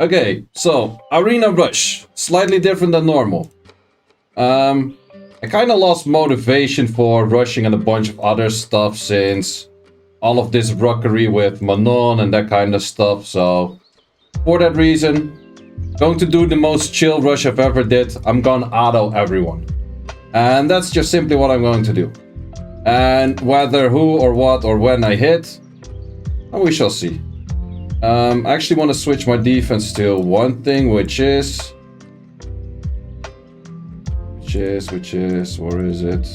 Okay, so Arena Rush, slightly different than normal. I kind of lost motivation for rushing and a bunch of other stuff since all of this rockery with Manon and that kind of stuff. So for that reason, going to do the most chill rush I've ever did. I'm gonna auto everyone, and that's just simply what I'm going to do. And whether who or what or when I hit, we shall see. I actually want to switch my defense to one thing, which is, where is it?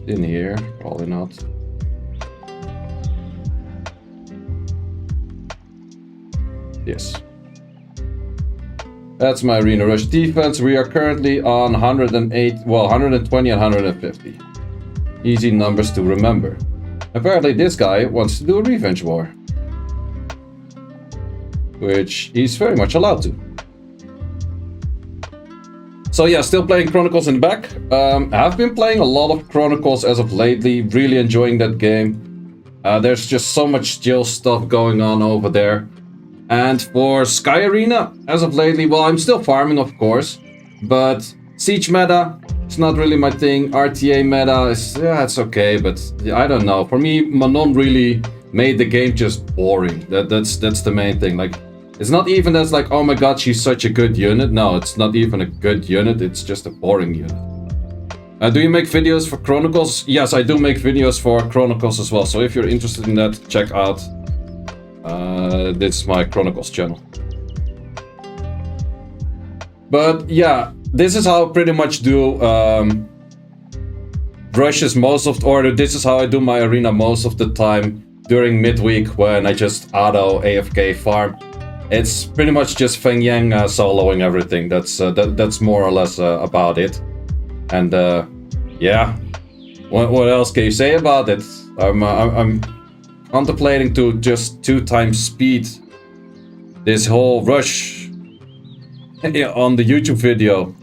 In here, probably not. Yes. That's my Arena Rush defense. We are currently on 108, well, 120 and 150. Easy numbers to remember. Apparently this guy wants to do a revenge war, which he's very much allowed to. So yeah, still playing Chronicles in the back. I've been playing a lot of Chronicles as of lately, really enjoying that game. There's just so much chill stuff going on over there. And for Sky Arena, as of lately, well, I'm still farming, of course, but Siege meta, it's not really my thing. RTA meta is, yeah, it's okay, but I don't know. For me, Manon really made the game just boring. That's the main thing. Like, it's not even as like, oh my god, she's such a good unit. No, it's not even a good unit. It's just a boring unit. Do you make videos for Chronicles? Yes, I do make videos for Chronicles as well. So if you're interested in that, check out this is my Chronicles channel. But yeah, this is how I pretty much do rushes most of, or this is how I do my arena most of the time during midweek when I just auto AFK farm. It's pretty much just Feng Yang soloing everything. That's more or less about it. And yeah, what else can you say about it? I'm contemplating to just 2 times speed this whole rush on the YouTube video.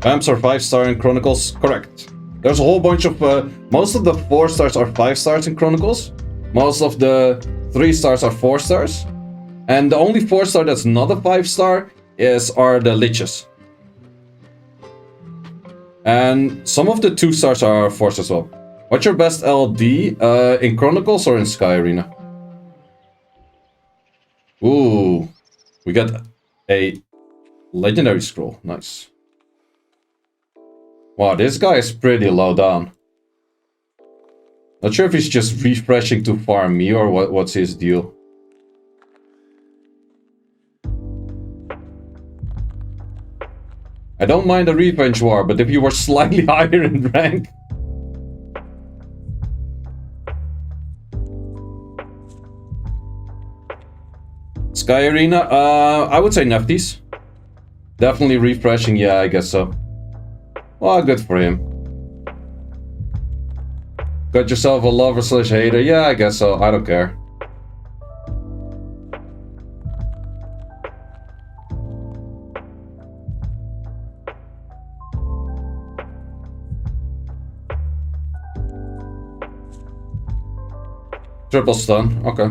Vamps are 5-star in Chronicles, correct. There's a whole bunch of, most of the 4 stars are 5 stars in Chronicles. Most of the 3 stars are 4 stars. And the only 4 star that's not a 5 star are the Liches. And some of the 2 stars are 4s as well. What's your best LD, in Chronicles or in Sky Arena? Ooh, we got a legendary scroll, nice. Wow, this guy is pretty low down. Not sure if he's just refreshing to farm me or what's his deal. I don't mind a revenge war, but if you were slightly higher in rank... Sky Arena, I would say Nefties. Definitely refreshing, yeah, I guess so. Well, good for him. Got yourself a lover slash hater? Yeah, I guess so. I don't care. Triple stun, okay.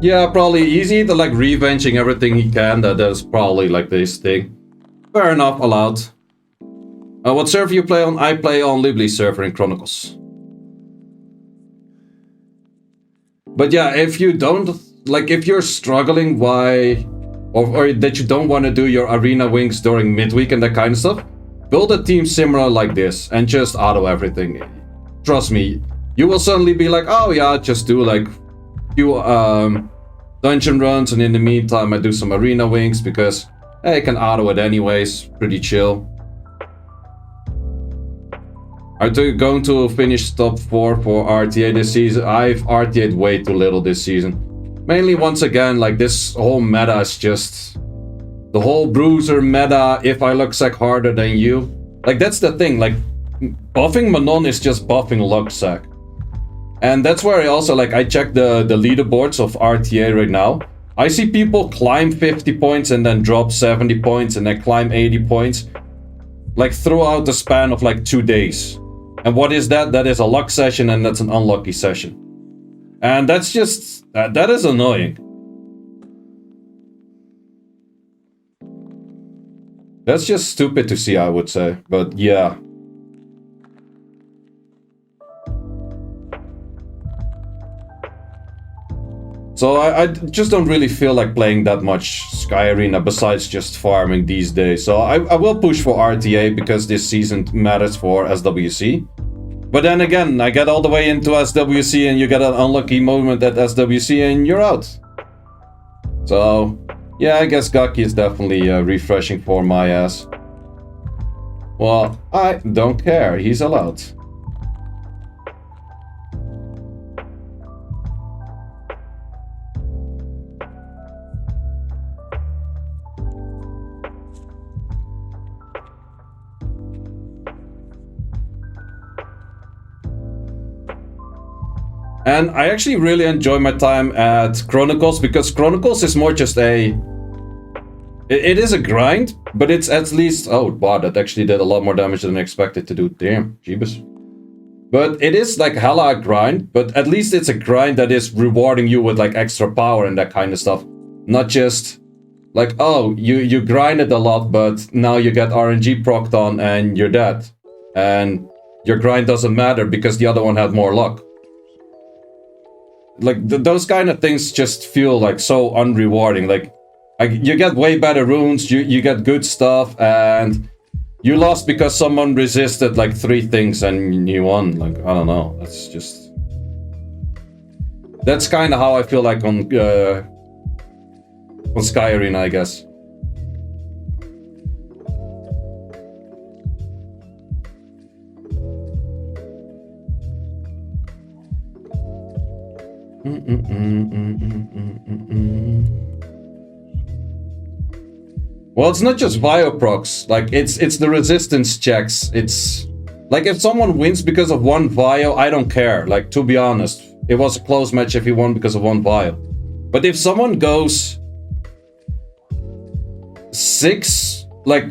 Yeah, probably easy to like revenging everything he can. That's probably like this thing. Fair enough, allowed. What server you play on? I play on Libly's server in Chronicles. But yeah, if you don't, like if you're struggling why, or that you don't want to do your arena wings during midweek and that kind of stuff, build a team similar like this and just auto everything. Trust me, you will suddenly be like, oh yeah, just do like few dungeon runs, and in the meantime I do some arena wings because I can auto it anyways, pretty chill. I'm going to finish top 4 for RTA this season. I've RTA'd way too little this season. Mainly, once again, like this whole meta is just... The whole bruiser meta, if I Lucksack harder than you. Like, that's the thing, like, buffing Manon is just buffing Lucksack. And that's where I also, like, I check the leaderboards of RTA right now. I see people climb 50 points and then drop 70 points and then climb 80 points. Like, throughout the span of, like, 2 days. And what is that? That is a luck session and that's an unlucky session. And that's just... that is annoying. That's just stupid to see, I would say. But yeah. So I just don't really feel like playing that much Sky Arena besides just farming these days. So I will push for RTA because this season matters for SWC. But then again, I get all the way into SWC and you get an unlucky moment at SWC and you're out. So... yeah, I guess Gaki is definitely refreshing for my ass. Well, I don't care. He's allowed. And I actually really enjoy my time at Chronicles because Chronicles is more just a... It is a grind, but it's at least... oh, wow, that actually did a lot more damage than I expected to do. Damn, jeebus. But it is like hella a grind, but at least it's a grind that is rewarding you with like extra power and that kind of stuff. Not just like, oh, you grinded a lot, but now you get RNG procced on and you're dead. And your grind doesn't matter because the other one had more luck. Like, those kind of things just feel like so unrewarding. Like, you get way better runes, you get good stuff, and you lost because someone resisted like 3 things and you won. Like, I don't know, that's just... that's kind of how I feel like on Sky Arena, I guess. Well, it's not just Vio-procs, like, it's the resistance checks. It's... like, if someone wins because of 1 Vio, I don't care. Like, to be honest, it was a close match if he won because of 1 Vio. But if someone goes... 6, like...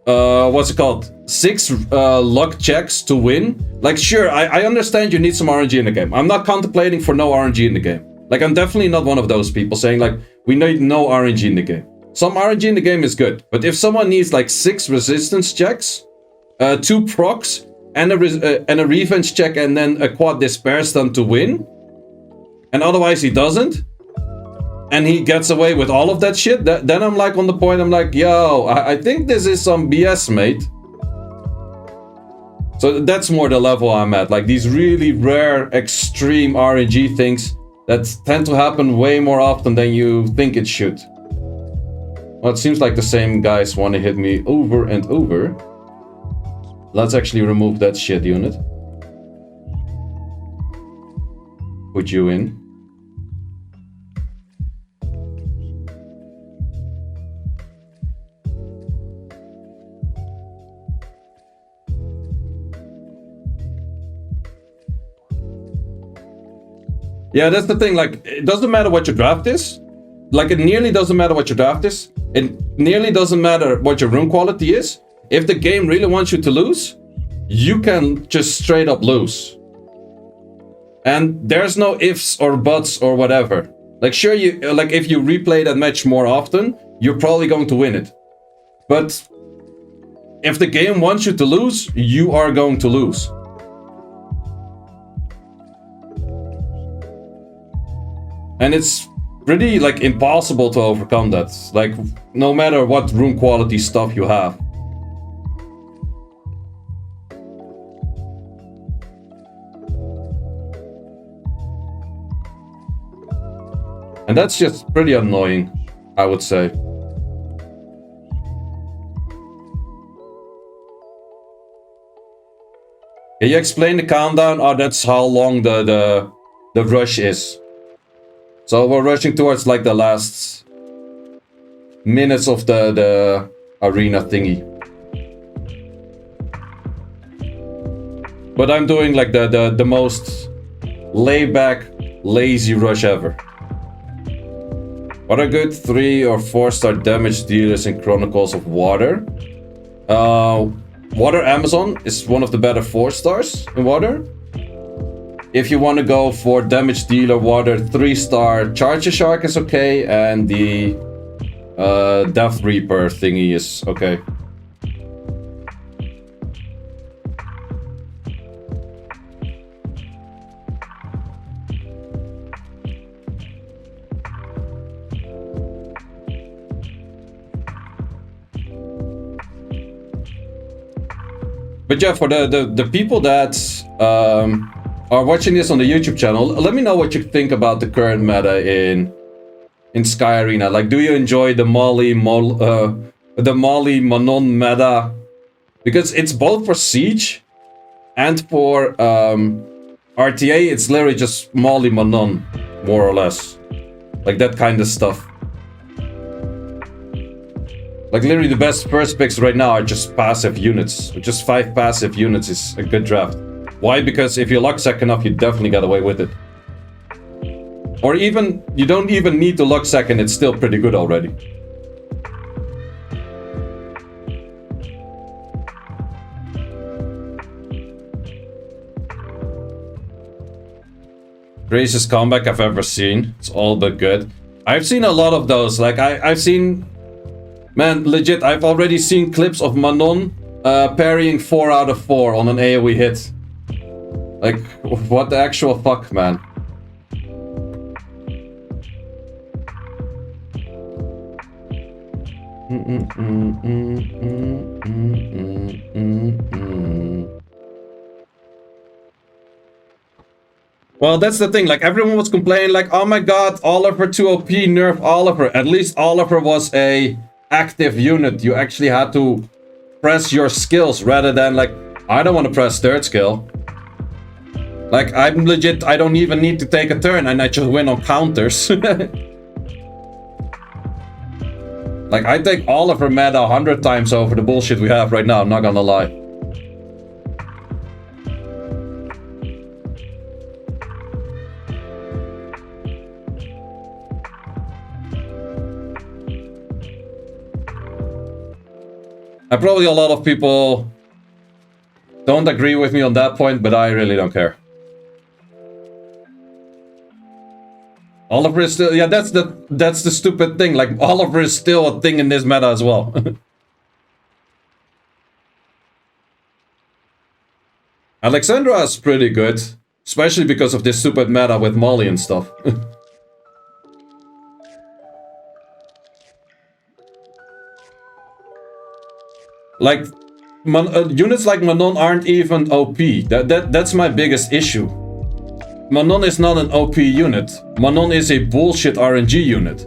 what's it called? 6 luck checks to win? Like, sure, I understand you need some RNG in the game. I'm not contemplating for no RNG in the game. Like, I'm definitely not one of those people saying, like, we need no RNG in the game. Some RNG in the game is good, but if someone needs like 6 resistance checks, 2 procs, and a revenge check, and then a quad despair stun to win, and otherwise he doesn't, and he gets away with all of that shit, then I'm like on the point, I'm like, yo, I think this is some BS, mate. So that's more the level I'm at, like these really rare, extreme RNG things that tend to happen way more often than you think it should. Well, it seems like the same guys want to hit me over and over. Let's actually remove that shit unit. Put you in. Yeah, that's the thing, like, it doesn't matter what your draft is. Like, it nearly doesn't matter what your draft is. It nearly doesn't matter what your rune quality is. If the game really wants you to lose, you can just straight up lose. And there's no ifs or buts or whatever. Like, sure, like if you replay that match more often, you're probably going to win it. But if the game wants you to lose, you are going to lose. And it's pretty, like, impossible to overcome that. Like, no matter what rune quality stuff you have. And that's just pretty annoying, I would say. Can you explain the countdown? Oh, that's how long the rush is. So we're rushing towards like the last minutes of the arena thingy. But I'm doing like the most laid back, lazy rush ever. What are good 3 or 4-star damage dealers in Chronicles of Water? Water Amazon is one of the better 4-stars in Water. If you want to go for damage dealer Water, 3-star Charger Shark is okay, and the Death Reaper thingy is okay. But yeah, for the people that are watching this on the YouTube channel, let me know what you think about the current meta in Sky Arena. Like, do you enjoy the Molly Manon meta? Because it's both for Siege and for RTA. It's literally just Molly Manon, more or less, like that kind of stuff. Like, literally the best first picks right now are just passive units. Just 5 passive units is a good draft. Why? Because if you luck second up, you definitely get away with it. Or even, you don't even need to luck second, it's still pretty good already. Greatest comeback I've ever seen. It's all but good. I've seen a lot of those. Like, I've seen... Man, legit, I've already seen clips of Manon parrying 4 out of 4 on an AoE hit. Like, what the actual fuck, man? Well, that's the thing. Like, everyone was complaining, like, oh my god, Oliver 2 OP, nerf Oliver. At least Oliver was a active unit. You actually had to press your skills rather than like, I don't want to press third skill. Like, I'm legit, I don't even need to take a turn and I just win on counters. Like, I take Oliver meta 100 times over the bullshit we have right now, I'm not gonna lie. And probably a lot of people don't agree with me on that point, but I really don't care. Oliver is still... Yeah, that's the stupid thing. Like, Oliver is still a thing in this meta as well. Alexandra is pretty good. Especially because of this stupid meta with Molly and stuff. Like, units like Manon aren't even OP. That's my biggest issue. Manon is not an OP unit. Manon is a bullshit RNG unit.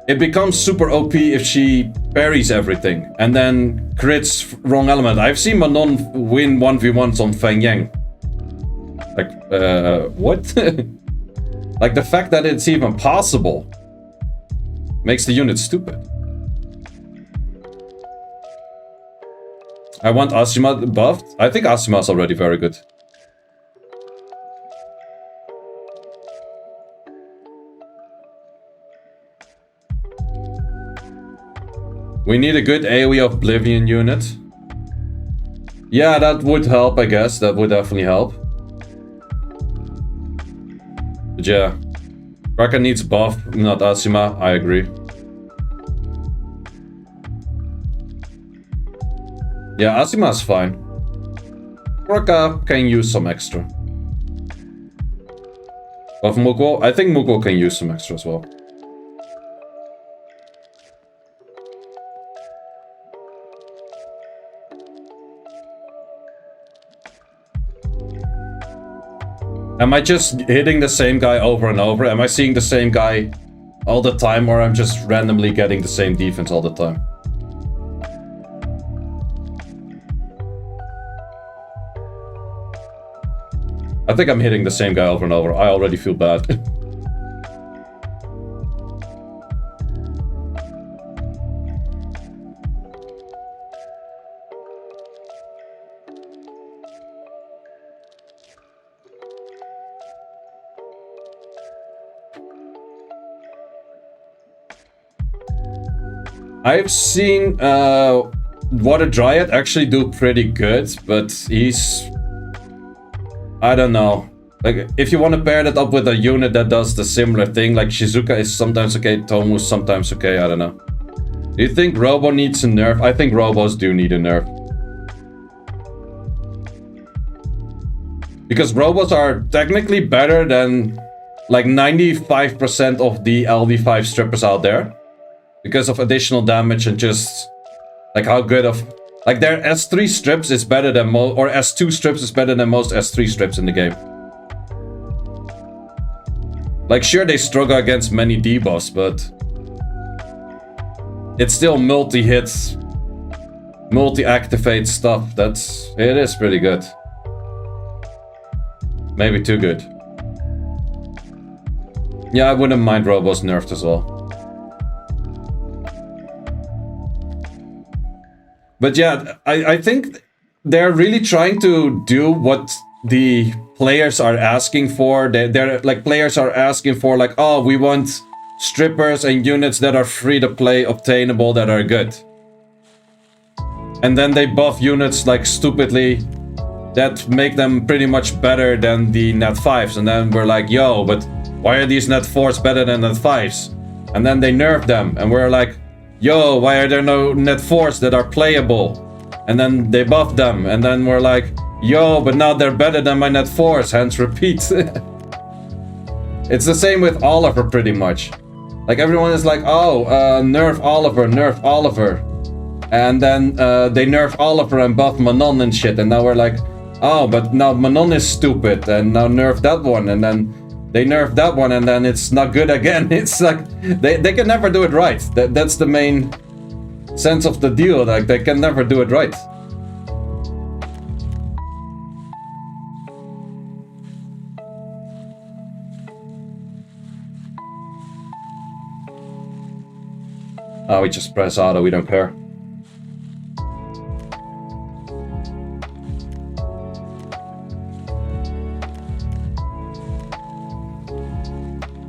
It becomes super OP if she parries everything and then crits wrong element. I've seen Manon win 1v1s on Feng Yang. Like, what? Like, the fact that it's even possible makes the unit stupid. I want Asuma buffed. I think Asuma's already very good. We need a good AoE Oblivion unit. Yeah, that would help, I guess. That would definitely help. But yeah. Raka needs buff, not Asuma. I agree. Yeah, Asuma's fine. Raka can use some extra. Buff Muko? I think Muko can use some extra as well. Am I just hitting the same guy over and over? Am I seeing the same guy all the time, or I'm just randomly getting the same defense all the time? I think I'm hitting the same guy over and over. I already feel bad. I've seen Water Dryad actually do pretty good, but he's... I don't know. Like, if you want to pair that up with a unit that does the similar thing, like Shizuka is sometimes okay, Tomu's sometimes okay, I don't know. Do you think Robo needs a nerf? I think Robos do need a nerf. Because Robos are technically better than like 95% of the LV5 strippers out there. Because of additional damage and just like how good of... Like their S3 strips is better than most... Or S2 strips is better than most S3 strips in the game. Like sure they struggle against many debuffs, but... It's still multi-hits, multi-activate stuff. It is pretty good. Maybe too good. Yeah, I wouldn't mind Robos nerfed as well. But yeah, I think they're really trying to do what the players are asking for. They're like, players are asking for like, oh, we want strippers and units that are free to play, obtainable, that are good. And then they buff units like stupidly that make them pretty much better than the net 5s. And then we're like, yo, but why are these net 4s better than net 5s? And then they nerf them and we're like, yo, why are there no net 4s that are playable? And then they buff them, and then we're like, yo, but now they're better than my net 4s, hence repeat. It's the same with Oliver, pretty much. Like, everyone is like, oh, nerf Oliver, nerf Oliver. And then they nerf Oliver and buff Manon and shit, and now we're like, oh, but now Manon is stupid, and now nerf that one, and then they nerf that one, and then it's not good again. It's like, they can never do it right. That's the main sense of the deal. Like, they can never do it right. Oh, we just press auto, we don't care.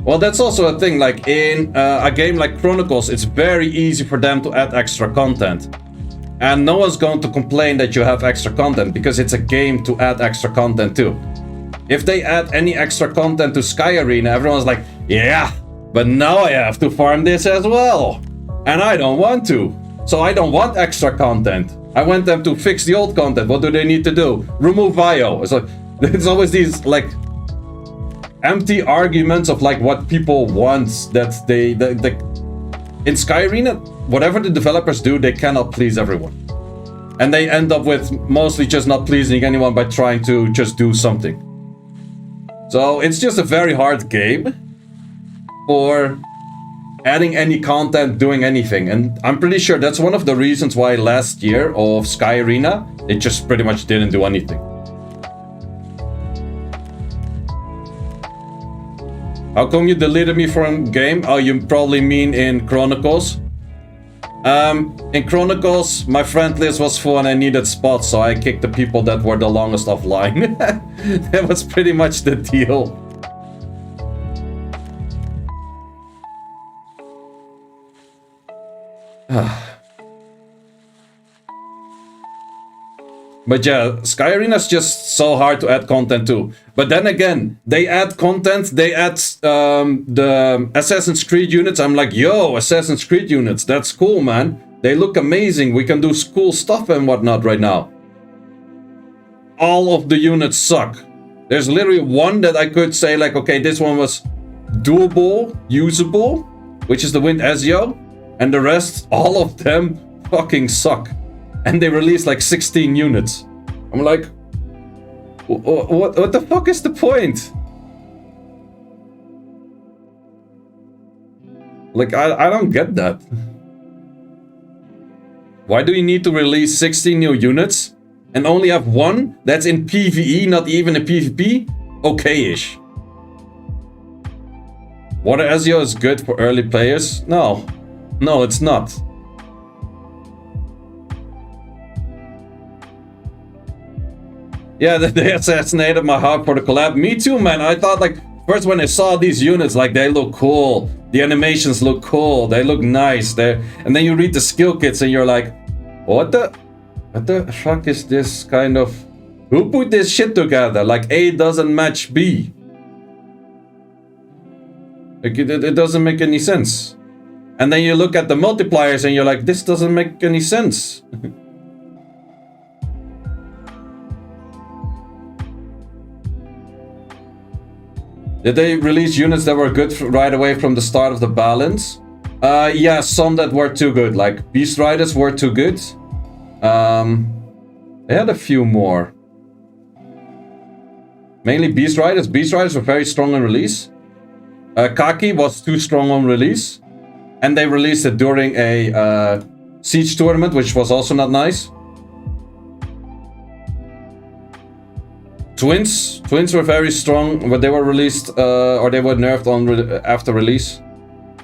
Well, that's also a thing, like in a game like Chronicles, it's very easy for them to add extra content. And no one's going to complain that you have extra content, because it's a game to add extra content too. If they add any extra content to Sky Arena, everyone's like, yeah, but now I have to farm this as well. And I don't want to. So I don't want extra content. I want them to fix the old content. What do they need to do? Remove IO. It's like, it's always these like empty arguments of like what people want that in Sky Arena, whatever the developers do, they cannot please everyone. And they end up with mostly just not pleasing anyone by trying to just do something. So it's just a very hard game for adding any content, doing anything. And I'm pretty sure that's one of the reasons why last year of Sky Arena, it just pretty much didn't do anything. How come you deleted me from game? Oh, you probably mean in Chronicles. In Chronicles, my friend list was full and I needed spots, so I kicked the people that were the longest offline. That was pretty much the deal. But yeah, Sky Arena's just so hard to add content to. But then again, they add content, they add the Assassin's Creed units. I'm like, yo, Assassin's Creed units, that's cool, man. They look amazing, we can do cool stuff and whatnot right now. All of the units suck. There's literally one that I could say like, okay, this one was doable, usable, which is the Wind Ezio. And the rest, all of them fucking suck. And they released like 16 units. I'm like, what the fuck is the point? Like, I don't get that. Why do you need to release 16 new units and only have one that's in PvE, not even in PvP? okay-ish. Water Ezio is good for early players? No. No, it's not. Yeah, they assassinated my heart for the collab. Me too, man. I thought, like, first when I saw these units, like, they look cool. The animations look cool. They look nice. And then you read the skill kits and you're like, what the fuck is this kind of... Who put this shit together? Like, A doesn't match B. Like, it doesn't make any sense. And then you look at the multipliers and you're like, this doesn't make any sense. Did they release units that were good right away from the start of the balance? Yeah, some that were too good. Like, Beast Riders were too good. They had a few more. Mainly Beast Riders. Beast Riders were very strong on release. Kaki was too strong on release. And they released it during a Siege tournament, which was also not nice. Twins were very strong, but they were released, or they were nerfed on after release.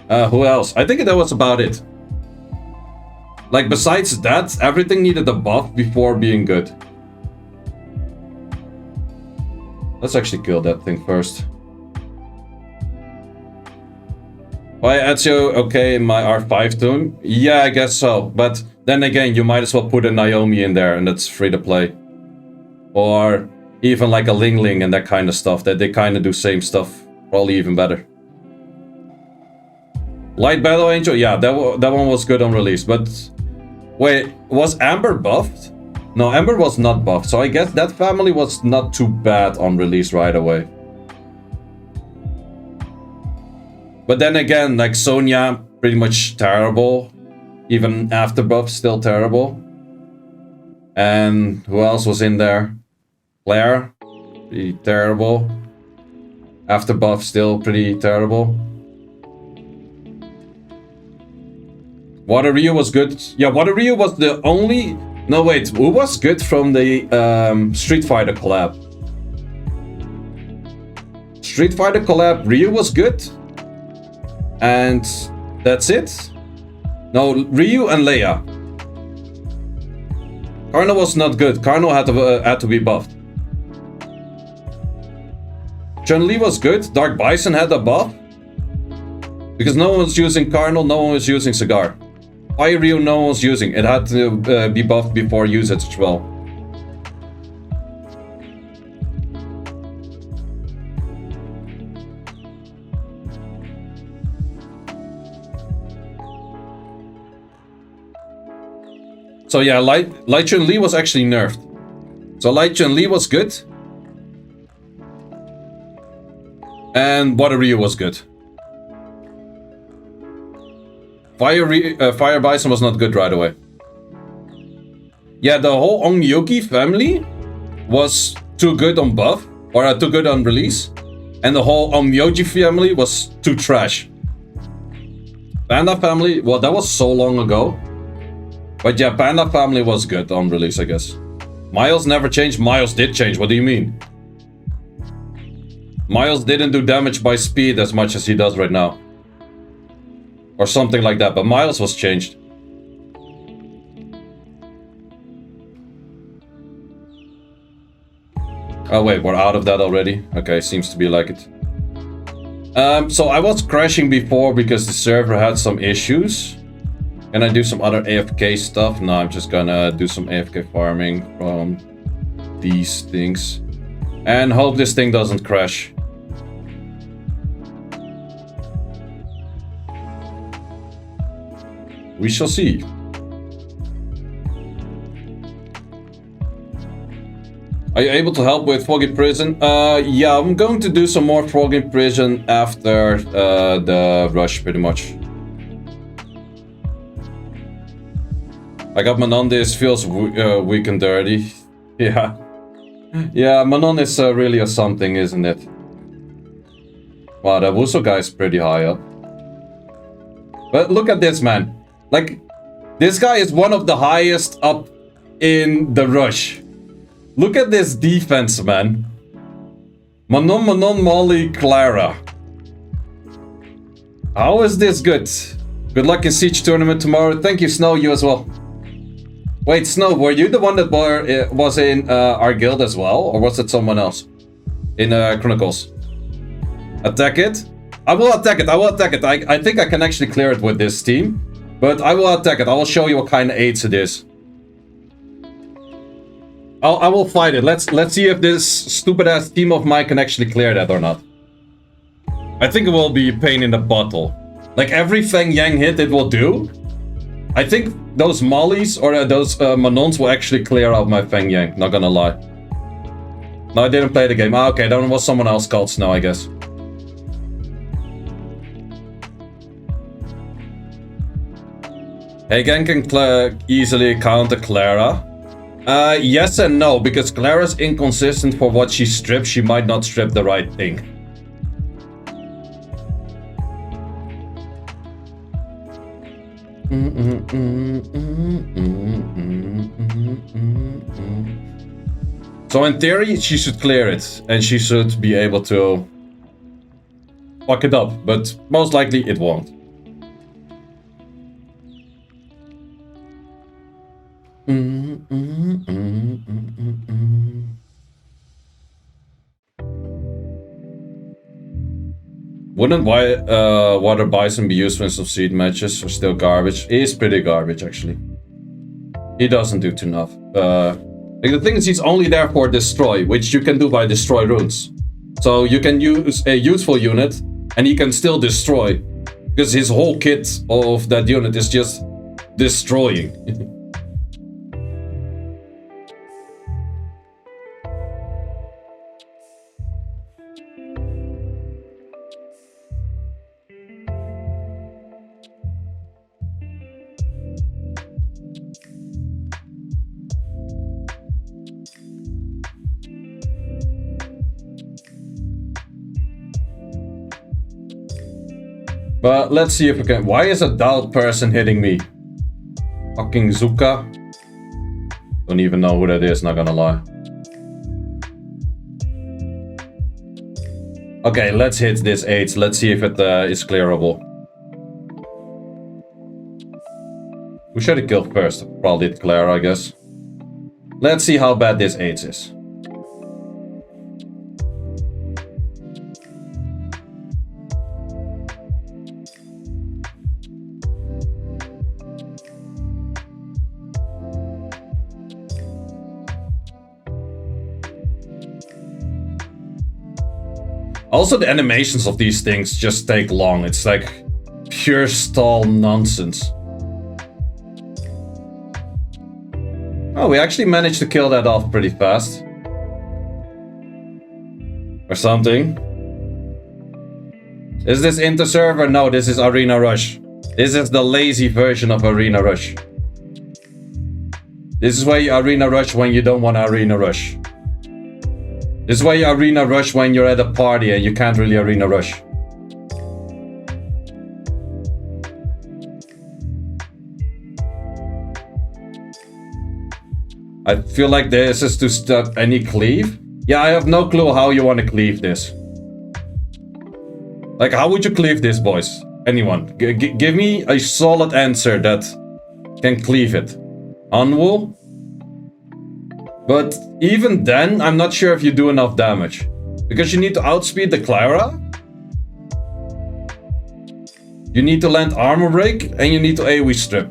Who else? I think that was about it. Like, besides that, everything needed a buff before being good. Let's actually kill that thing first. Why Ezio okay in my R5 tune? Yeah, I guess so. But then again, you might as well put a Naomi in there and that's free to play. Or even like a Ling Ling and that kind of stuff, that they kind of do same stuff, probably even better. Light Battle Angel, yeah, that one was good on release, but wait, was Amber buffed? No, Amber was not buffed, so I guess that family was not too bad on release right away. But then again, like Sonya, pretty much terrible. Even after buff, still terrible. And who else was in there? Claire, pretty terrible. After buff, still pretty terrible. Water Ryu was good. Yeah, Water Ryu was the only... No, wait, who was good from the Street Fighter collab? Street Fighter collab, Ryu was good. And that's it? No, Ryu and Leia. Carno was not good. Carno had to be buffed. Chun-Li was good. Dark Bison had a buff. Because no one was using Carno, no one was using Cigar. Fire Ryu no one was using. It had to be buffed before usage as well. So yeah, Light Chun-Li was actually nerfed. So Light Chun-Li was good. And Water Ryu was good. Fire Bison was not good right away. Yeah, the whole Onmyoki family was too good on buff, or too good on release. And the whole Onmyoji family was too trash. Panda family, well, that was so long ago. But yeah, Panda family was good on release, I guess. Miles never changed. Miles did change. What do you mean? Miles didn't do damage by speed as much as he does right now. Or something like that, but Miles was changed. Oh wait, we're out of that already? Okay, seems to be like it. So I was crashing before because the server had some issues. Can I do some other AFK stuff? No, I'm just gonna do some AFK farming from these things. And hope this thing doesn't crash. We shall see. Are you able to help with Foggy Prison? Yeah, I'm going to do some more Foggy Prison after the rush, pretty much. I got Manon, this feels weak and dirty. Yeah. Yeah, Manon is really a something, isn't it? Wow, that Wuso guy is pretty high up. But look at this, man. Like, this guy is one of the highest up in the rush. Look at this defense, man. Manon, Manon, Molly, Clara. How is this good? Good luck in Siege tournament tomorrow. Thank you, Snow. You as well. Wait, Snow, were you the one that was in our guild as well? Or was it someone else? In Chronicles? Attack it? I will attack it. I will attack it. I think I can actually clear it with this team. But I will attack it. I will show you what kind of aids it is. I will fight it. Let's see if this stupid ass team of mine can actually clear that or not. I think it will be a pain in the bottle. Like every Feng Yang hit it will do. I think those Mollies or those Manons will actually clear out my Feng Yang. Not gonna lie. No, I didn't play the game. Ah, okay, that was someone else called Snow, I guess. Hagen can easily counter Clara. Yes and no, because Clara's inconsistent for what she strips. She might not strip the right thing. So in theory, she should clear it, and she should be able to fuck it up, but most likely it won't. Wouldn't Water Bison be used when some seed matches are still garbage? He is pretty garbage, actually. He doesn't do enough. Like the thing is, he's only there for destroy, which you can do by destroy runes. So you can use a useful unit, and he can still destroy, because his whole kit of that unit is just destroying. But let's see if we can. Why is a doubt person hitting me? Fucking Zuka. Don't even know who that is, not gonna lie. Okay, let's hit this 8. Let's see if it is clearable. Who should have killed first? Probably Clara, I guess. Let's see how bad this 8 is. Also, the animations of these things just take long. It's like pure stall nonsense. Oh, we actually managed to kill that off pretty fast. Or something. Is this inter-server? No, this is Arena Rush. This is the lazy version of Arena Rush. This is why you Arena Rush when you don't want to Arena Rush. This is why you Arena Rush when you're at a party and you can't really Arena Rush. I feel like this is to stop any cleave. Yeah, I have no clue how you want to cleave this. Like, how would you cleave this, boys? Anyone? Give me a solid answer that can cleave it. Unwool? But even then, I'm not sure if you do enough damage. Because you need to outspeed the Clara. You need to land armor break and you need to AoE strip.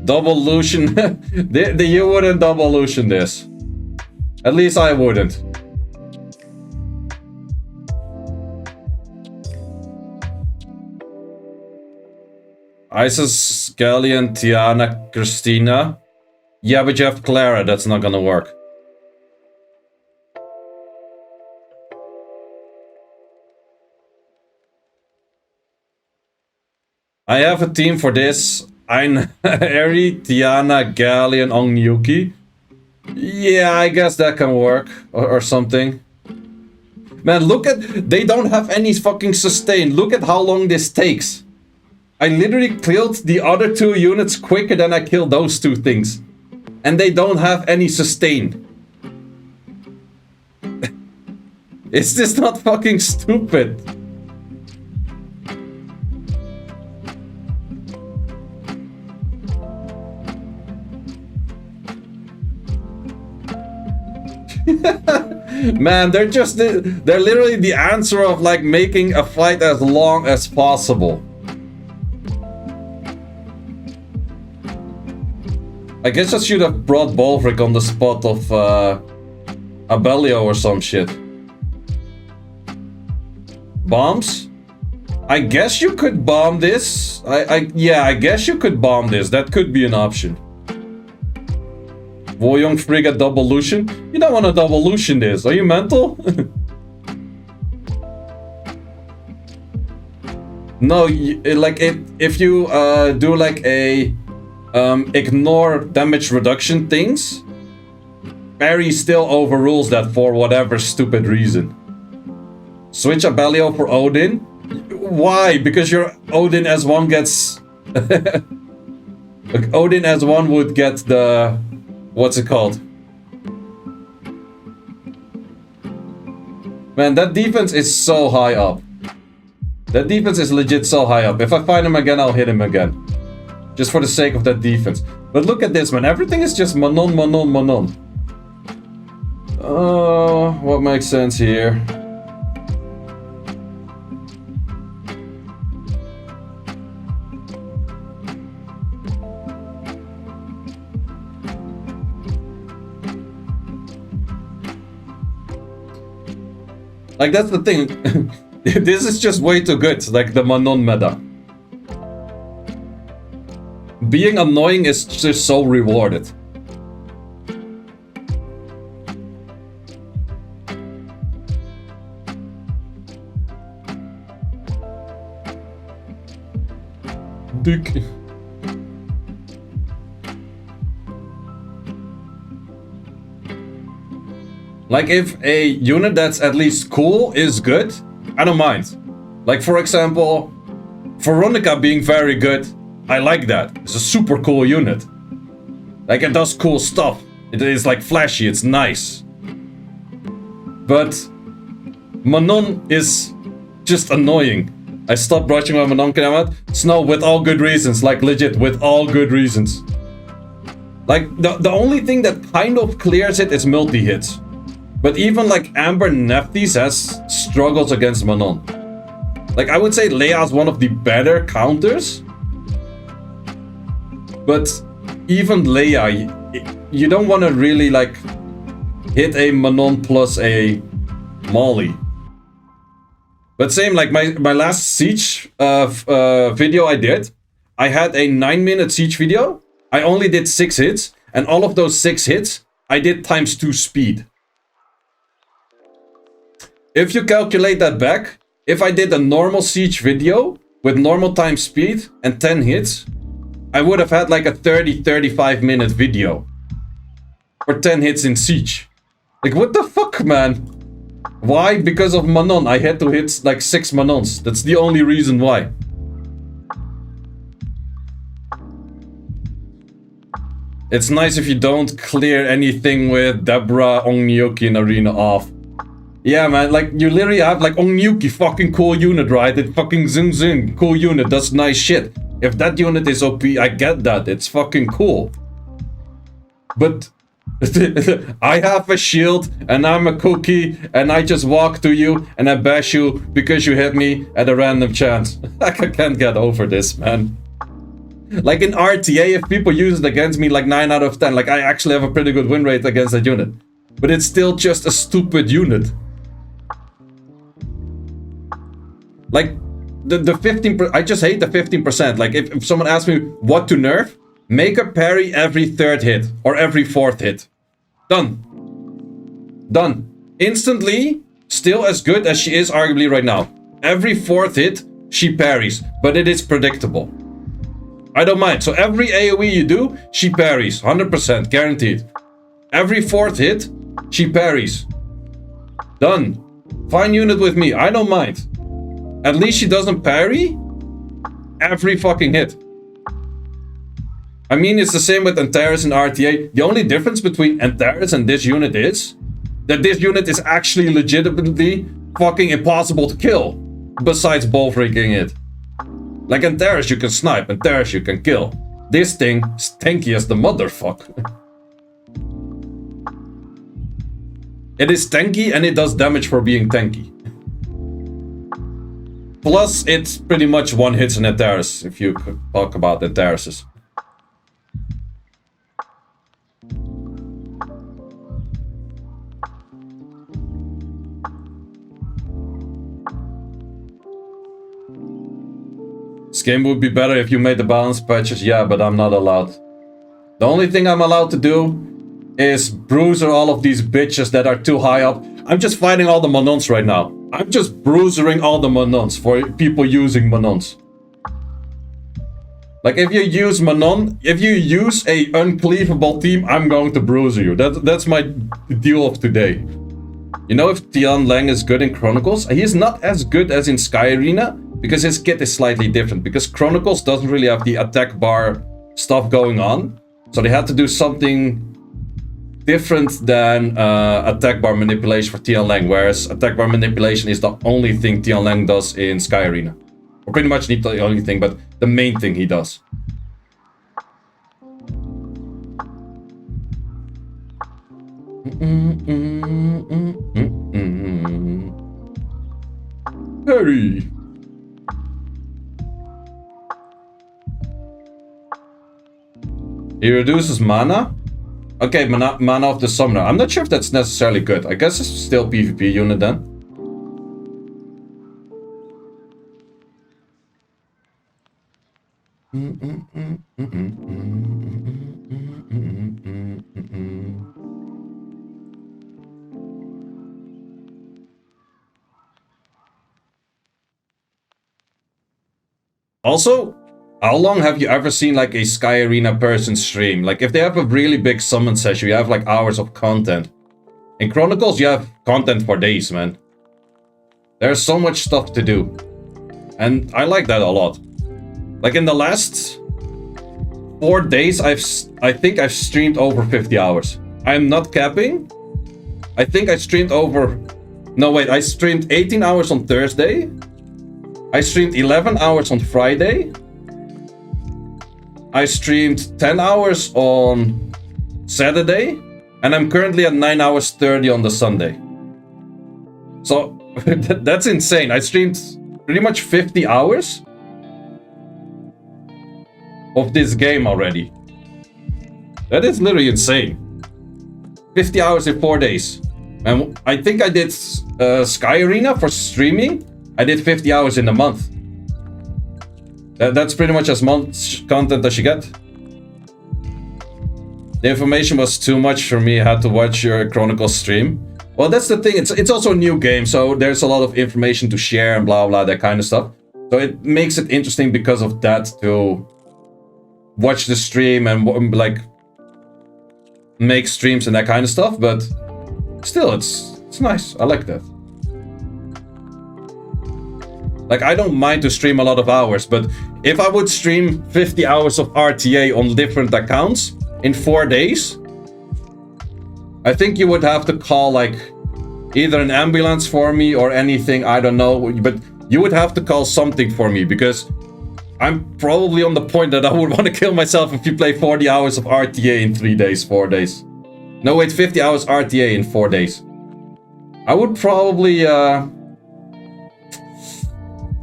Double Lucian. You wouldn't double Lucian this. At least I wouldn't. Isis, Galleon, Tiana, Christina. Yeah, but you have Clara, that's not gonna work. I have a team for this. I'm Eri, Tiana, Galleon, Onyuki. Yeah, I guess that can work. Or something. Man, look at... They don't have any fucking sustain. Look at how long this takes. I literally killed the other 2 units quicker than I killed those 2 things. And they don't have any sustain. Is this not fucking stupid? Man, they're literally the answer of like making a fight as long as possible. I guess I should have brought Bolvric on the spot of Abellio or some shit. Bombs? I guess you could bomb this. Yeah, I guess you could bomb this. That could be an option. Voyong Frigate Doubolution? You don't want to Doubolution this. Are you mental? No, like if you do like a ignore damage reduction things, Barry still overrules that for whatever stupid reason. Switch Abellio for Odin? Why? Because your Odin S1 gets... like Odin S1 would get the... What's it called? Man, that defense is so high up. That defense is legit so high up. If I find him again, I'll hit him again. Just for the sake of that defense. But look at this, man. Everything is just Manon, Manon, Manon. Oh, what makes sense here? Like, that's the thing. This is just way too good, like the Manon meta. Being annoying is just so rewarded. Dick. Like, if a unit that's at least cool is good, I don't mind. Like, for example, Veronica being very good, I like that. It's a super cool unit. Like, it does cool stuff. It is, like, flashy, it's nice. But Manon is just annoying. I stopped watching my Manon came out. Snow, with all good reasons. Like, legit, with all good reasons. Like, the only thing that kind of clears it is multi-hits. But even like Amber Nephthys has struggles against Manon. Like, I would say Leia is one of the better counters. But even Leia, you don't want to really like hit a Manon plus a Molly. But same, like my last siege video I did, I had a 9-minute siege video. I only did 6 hits, and all of those 6 hits, I did ×2 speed. If you calculate that back, if I did a normal siege video with normal time speed and 10 hits, I would have had like a 30-35 minute video. For 10 hits in siege. Like, what the fuck, man? Why? Because of Manon. I had to hit like 6 Manons. That's the only reason why. It's nice if you don't clear anything with Debra, Ongnyuki, and Arena off. Yeah, man, like, you literally have, like, Ongnyuki, fucking cool unit, right? It fucking zing zing, cool unit, does nice shit. If that unit is OP, I get that, it's fucking cool. But I have a shield, and I'm a cookie, and I just walk to you, and I bash you because you hit me at a random chance. I can't get over this, man. Like in RTA, if people use it against me like 9 out of 10, like, I actually have a pretty good win rate against that unit. But it's still just a stupid unit. Like, the 15%, I just hate the 15%. Like, if someone asks me what to nerf, make a parry every 3rd hit, or every 4th hit. Done. Done. Instantly, still as good as she is arguably right now. Every 4th hit, she parries, but it is predictable. I don't mind. So every AoE you do, she parries. 100%, guaranteed. Every 4th hit, she parries. Done. Fine unit with me, I don't mind. At least she doesn't parry every fucking hit. I mean, it's the same with Antares and RTA. The only difference between Antares and this unit is that this unit is actually legitimately fucking impossible to kill. Besides bullfreaking it. Like Antares you can snipe, Antares you can kill. This thing is tanky as the motherfucker. It is tanky and it does damage for being tanky. Plus, it's pretty much one hits an Antares, if you talk about Antareses. This game would be better if you made the balance patches, yeah, but I'm not allowed. The only thing I'm allowed to do is bruiser all of these bitches that are too high up. I'm just fighting all the Manons right now. I'm just bruisering all the Manons for people using Manons. Like if you use Manon, if you use a uncleavable team, I'm going to bruiser you. That's my deal of today. You know, if Tian Lang is good in Chronicles, he's not as good as in Sky Arena because his kit is slightly different. Because Chronicles doesn't really have the attack bar stuff going on. So they had to do something different than attack bar manipulation for Tian Lang. Whereas attack bar manipulation is the only thing Tian Lang does in Sky Arena. Or pretty much not the only thing, but the main thing he does. Hurry! He reduces mana? Okay, mana of the summoner. I'm not sure if that's necessarily good. I guess it's still PvP unit then. Also, how long have you ever seen like a Sky Arena person stream? Like if they have a really big summon session, you have like hours of content. In Chronicles, you have content for days, man. There's so much stuff to do. And I like that a lot. Like in the last 4 days, I think I've streamed over 50 hours. I'm not capping. I think I streamed over... No, wait, I streamed 18 hours on Thursday. I streamed 11 hours on Friday. I streamed 10 hours on Saturday. And I'm currently at 9 hours 30 on the Sunday. So, that's insane. I streamed pretty much 50 hours of this game already. That is literally insane. 50 hours in 4 days. And I think I did Sky Arena for streaming. I did 50 hours in a month. That's pretty much as much content as you get. The information was too much for me. I had to watch your Chronicles stream. Well, that's the thing. It's also a new game, so there's a lot of information to share and blah blah, that kind of stuff. So it makes it interesting because of that to watch the stream and like make streams and that kind of stuff. But still, it's nice. I like that. Like, I don't mind to stream a lot of hours, but if I would stream 50 hours of RTA on different accounts in 4 days, I think you would have to call, like, either an ambulance for me or anything, I don't know, but you would have to call something for me, because I'm probably on the point that I would want to kill myself if you play 40 hours of RTA in 3 days, 4 days. No, wait, 50 hours RTA in 4 days. I would probably,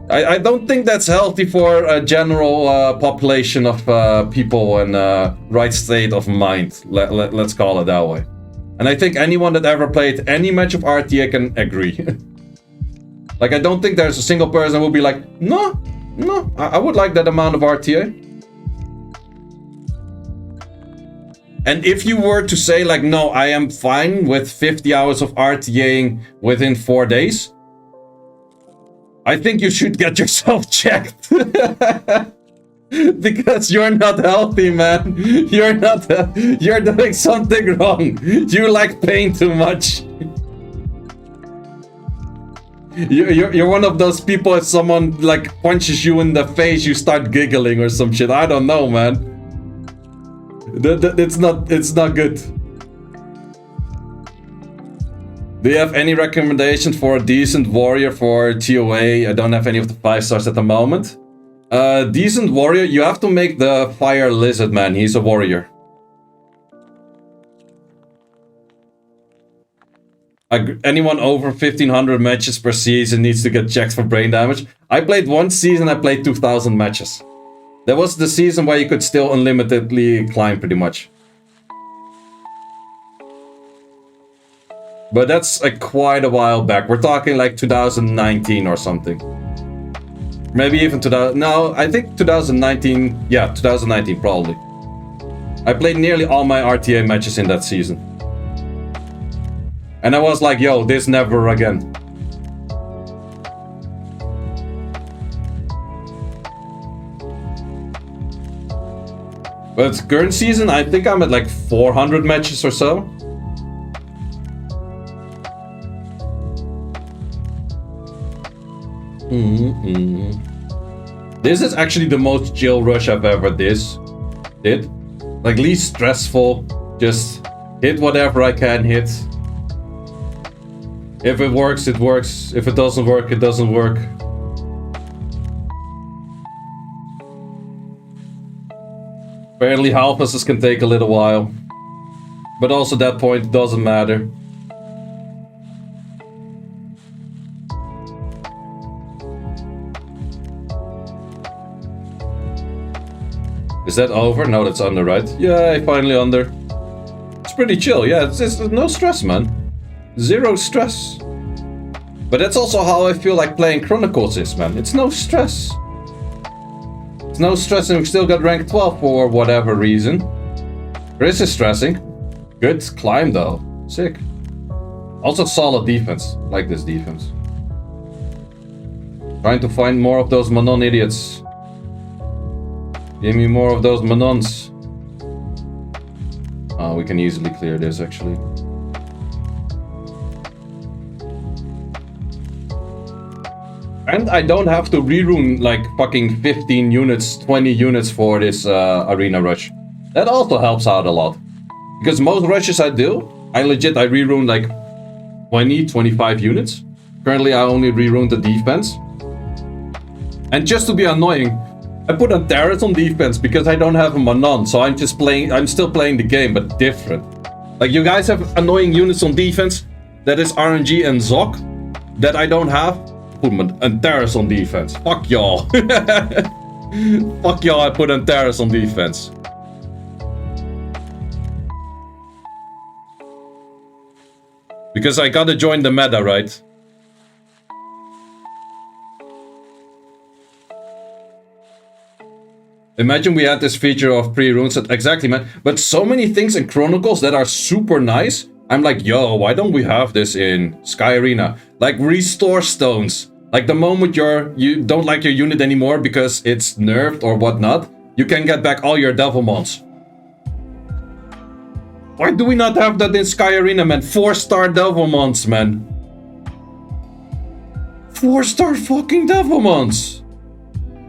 I don't think that's healthy for a general population of people and right state of mind. Let's call it that way. And I think anyone that ever played any match of RTA can agree. Like, I don't think there's a single person who will be like, no, I would like that amount of RTA. And if you were to say, like, no, I am fine with 50 hours of RTAing within 4 days, I think you should get yourself checked. Because you're not healthy, man. You're doing something wrong. You like pain too much. You're one of those people, if someone like punches you in the face, you start giggling or some shit. I don't know, man. It's not good. Do you have any recommendations for a decent warrior for TOA? I don't have any of the 5 stars at the moment. Decent warrior, you have to make the fire lizard man. He's a warrior. Anyone over 1500 matches per season needs to get checked for brain damage. I played one season, I played 2000 matches. That was the season where you could still unlimitedly climb pretty much. But that's quite a while back. We're talking like 2019 or something. Maybe even 2000. No, I think 2019. Yeah, 2019 probably. I played nearly all my RTA matches in that season. And I was like, yo, this never again. But current season, I think I'm at like 400 matches or so. This is actually the most chill rush I've ever did. Like least stressful. Just hit whatever I can hit. If it works, it works. If it doesn't work, it doesn't work. Apparently half-asses can take a little while. But also at that point, it doesn't matter. Is that over? No, that's under, right? Yeah, finally under. It's pretty chill. Yeah, it's no stress, man. Zero stress. But that's also how I feel like playing Chronicles is, man. It's no stress. It's no stress and we still got rank 12 for whatever reason. Chris is stressing. Good climb though. Sick. Also solid defense. Like this defense. Trying to find more of those Manon idiots. Give me more of those Manons. Oh, we can easily clear this actually. And I don't have to rerun like fucking 15 units, 20 units for this arena rush. That also helps out a lot. Because most rushes I do, I rerun like 20, 25 units. Currently I only rerun the defense. And just to be annoying, I put a turret on defense because I don't have a Manon. So I'm still playing the game, but different. Like you guys have annoying units on defense. That is RNG and Zok. That I don't have. Put Antares on defense. Fuck y'all. Fuck y'all, I put Antares on defense. Because I gotta join the meta, right? Imagine we had this feature of pre-runes. Exactly, man. But so many things in Chronicles that are super nice. I'm like, yo, why don't we have this in Sky Arena? Like restore stones. Like the moment you don't like your unit anymore because it's nerfed or whatnot, you can get back all your Devilmons. Why do we not have that in Sky Arena, man? 4-star Devilmons, man. 4-star fucking Devilmons.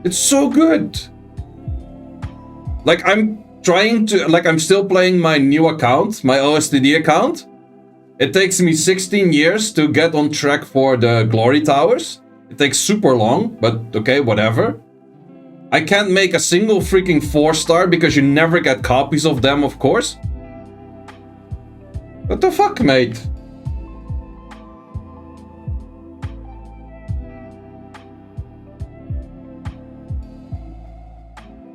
It's so good. Like I'm still playing my new account, my OSTD account. It takes me 16 years to get on track for the Glory Towers. It takes super long, but okay, whatever. I can't make a single freaking 4-star because you never get copies of them, of course. What the fuck, mate?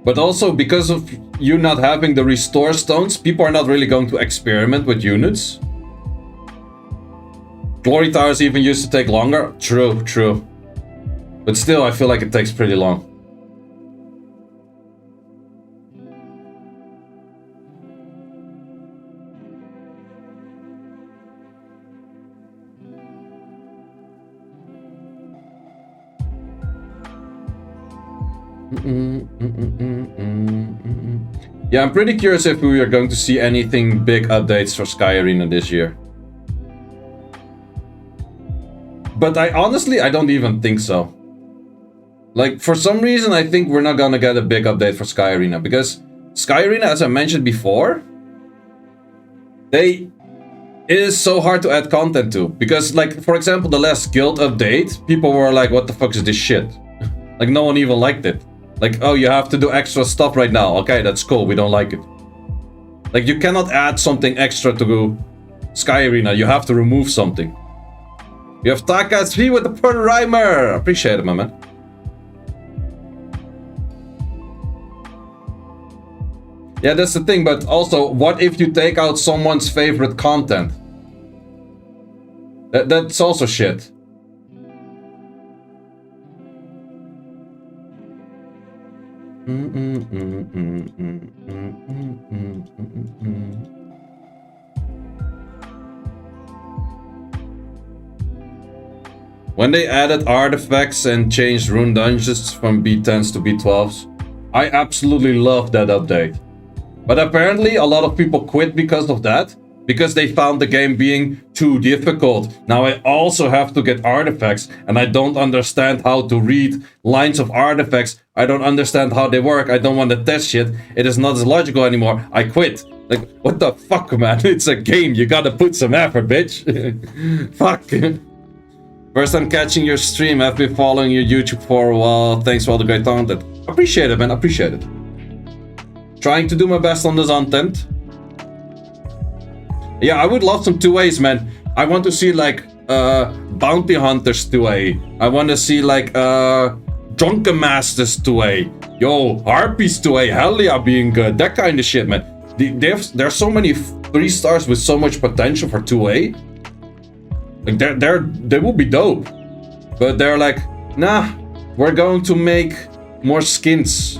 But also, because of you not having the restore stones, people are not really going to experiment with units. Glory Towers even used to take longer. True, true. But still, I feel like it takes pretty long. Yeah, I'm pretty curious if we are going to see anything big updates for Sky Arena this year. But I don't even think so. Like, for some reason, I think we're not gonna get a big update for Sky Arena because Sky Arena, as I mentioned before, it is so hard to add content to. Because, like, for example, the last guild update, people were like, what the fuck is this shit? Like, no one even liked it. Like, oh, you have to do extra stuff right now. Okay, that's cool, we don't like it. Like, you cannot add something extra to Sky Arena, you have to remove something. You have Taka3 with the Pearl Rhymer! Appreciate it, my man. Yeah, that's the thing, but also, what if you take out someone's favorite content? That's also shit. When they added artifacts and changed rune dungeons from B10s to B12s, I absolutely loved that update. But apparently a lot of people quit because of that, because they found the game being too difficult. Now I also have to get artifacts, and I don't understand how to read lines of artifacts. I don't understand how they work. I don't want to test shit. It is not as logical anymore. I quit. Like, what the fuck, man? It's a game. You gotta put some effort, bitch. Fuck. First time catching your stream. I've been following your YouTube for a while. Thanks for all the great content. Appreciate it, man. Appreciate it. Trying to do my best on this content. Yeah, I would love some 2As, man. I want to see, like, Bounty Hunters 2A. I want to see, like, Drunken Masters 2A. Yo, Harpies 2A. Hell yeah, being good. That kind of shit, man. There's so many 3 stars with so much potential for 2A. Like, they will be dope. But they're like, nah, we're going to make more skins.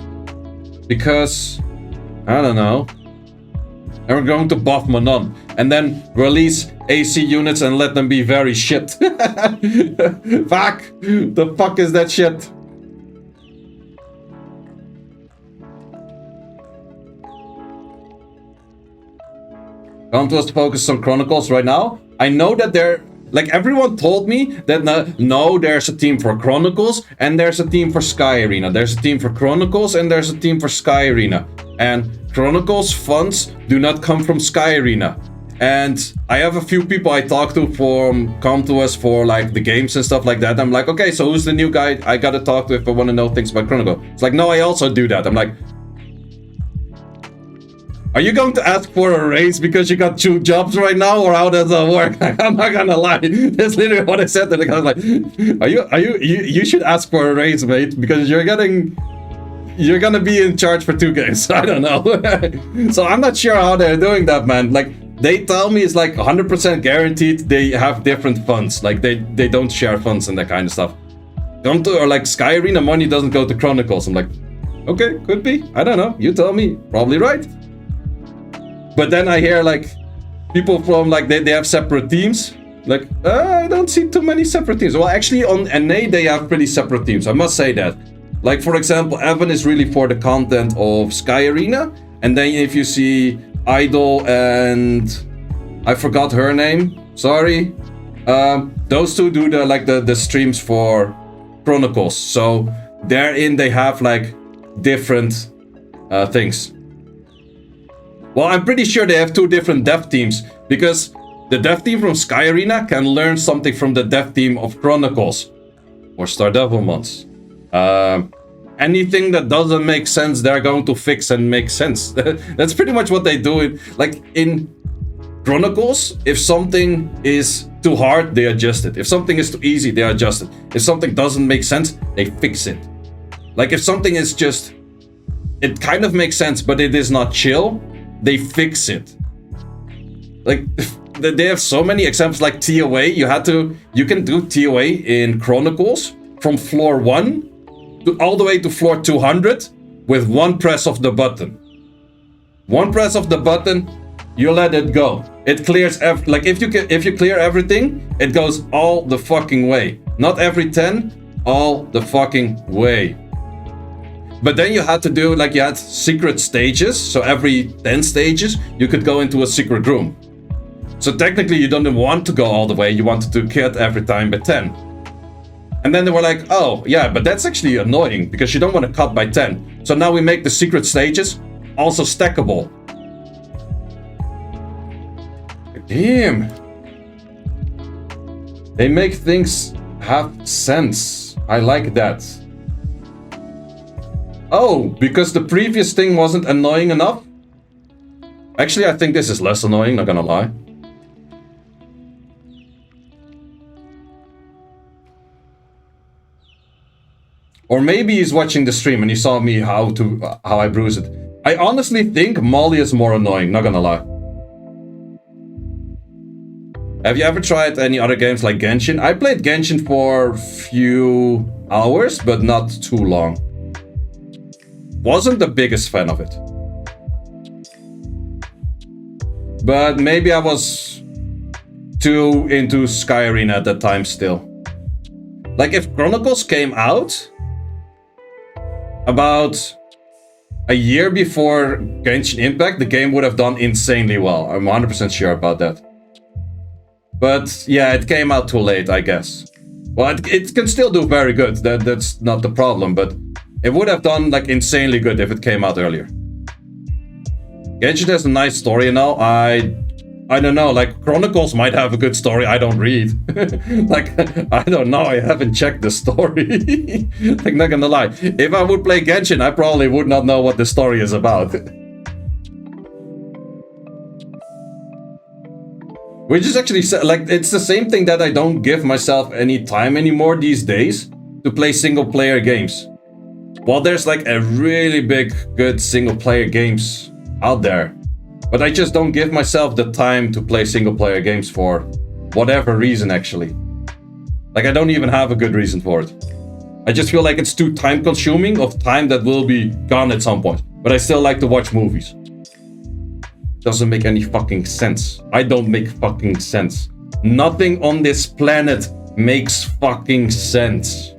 Because, I don't know. And we're going to buff Manon. And then release AC units and let them be very shit. Fuck! The fuck is that shit? Come to us to focus on Chronicles right now. I know that they're... Like, everyone told me that no, there's a team for Chronicles and there's a team for Sky Arena. There's a team for Chronicles and there's a team for Sky Arena. And Chronicles funds do not come from Sky Arena. And I have a few people I talk to come to us for, like, the games and stuff like that. I'm like, okay, so who's the new guy I gotta talk to if I want to know things about Chronicle? It's like, no, I also do that. I'm like, are you going to ask for a raise because you got 2 jobs right now, or how does that work? I'm not gonna lie. That's literally what I said to the guy. I was like, you should ask for a raise, mate, because you're gonna be in charge for 2 games. I don't know. So I'm not sure how they're doing that, man. Like, they tell me it's like 100% guaranteed they have different funds. Like, they don't share funds and that kind of stuff. Or like Sky Arena money doesn't go to Chronicles. I'm like, okay, could be. I don't know. You tell me. Probably right. But then I hear, like, people from, like, they have separate teams. Like, I don't see too many separate teams. Well, actually, on NA, they have pretty separate teams. I must say that. Like, for example, Evan is really for the content of Sky Arena. And then if you see Idol and... I forgot her name. Sorry. Those two do the streams for Chronicles. So, therein they have, like, different things. Well, I'm pretty sure they have 2 different dev teams, because the dev team from Sky Arena can learn something from the dev team of Chronicles or Star Devil mods. Anything that doesn't make sense, they're going to fix and make sense. That's pretty much what they do. Like, in Chronicles, if something is too hard, they adjust it. If something is too easy, they adjust it. If something doesn't make sense, they fix it. Like, if something is just... It kind of makes sense, but it is not chill, they fix it. Like, they have so many examples, like TOA. You can do TOA in Chronicles from floor 1 to all the way to floor 200 with 1 press of the button. 1 press of the button, you let it go. It clears like, if you clear everything, it goes all the fucking way. Not every 10, all the fucking way. But then you had to do, like, you had secret stages. So every 10 stages, you could go into a secret room. So technically, you don't want to go all the way. You wanted to cut every time by 10. And then they were like, oh, yeah, but that's actually annoying because you don't want to cut by 10. So now we make the secret stages also stackable. Damn. They make things have sense. I like that. Oh, because the previous thing wasn't annoying enough? Actually, I think this is less annoying, not gonna lie. Or maybe he's watching the stream and he saw me how I bruise it. I honestly think Molly is more annoying, not gonna lie. Have you ever tried any other games like Genshin? I played Genshin for a few hours, but not too long. Wasn't the biggest fan of it. But maybe I was too into Sky Arena at that time still. Like if Chronicles came out about a year before Genshin Impact, the game would have done insanely well. I'm 100% sure about that. But yeah, it came out too late, I guess. Well, it can still do very good. That's not the problem, but it would have done like insanely good if it came out earlier. Genshin has a nice story now. I don't know, like Chronicles might have a good story. I don't read. Like, I don't know. I haven't checked the story. Like, not gonna lie. If I would play Genshin, I probably would not know what the story is about. Which is actually, like, it's the same thing that I don't give myself any time anymore these days to play single player games. Well, there's like a really big, good single player games out there. But I just don't give myself the time to play single player games for whatever reason, actually. Like, I don't even have a good reason for it. I just feel like it's too time consuming of time that will be gone at some point. But I still like to watch movies. Doesn't make any fucking sense. I don't make fucking sense. Nothing on this planet makes fucking sense.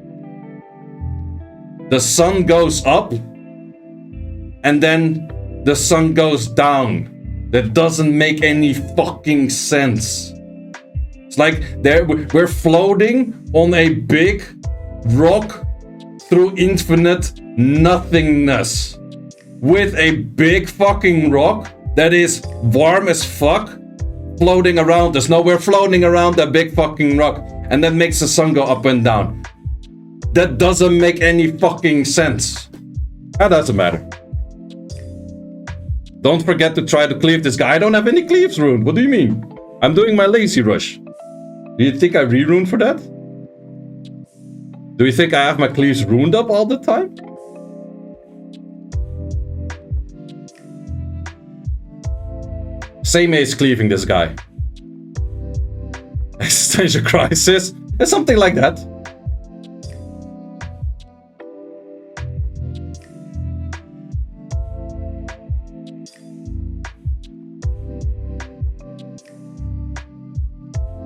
The sun goes up and then the sun goes down. That doesn't make any fucking sense. It's like we're floating on a big rock through infinite nothingness with a big fucking rock that is warm as fuck floating around us. No, we're floating around that big fucking rock and that makes the sun go up and down. That doesn't make any fucking sense. That doesn't matter. Don't forget to try to cleave this guy. I don't have any cleaves ruined. What do you mean? I'm doing my lazy rush. Do you think I re-ruined for that? Do you think I have my cleaves ruined up all the time? Same is cleaving this guy. Existential crisis. It's something like that.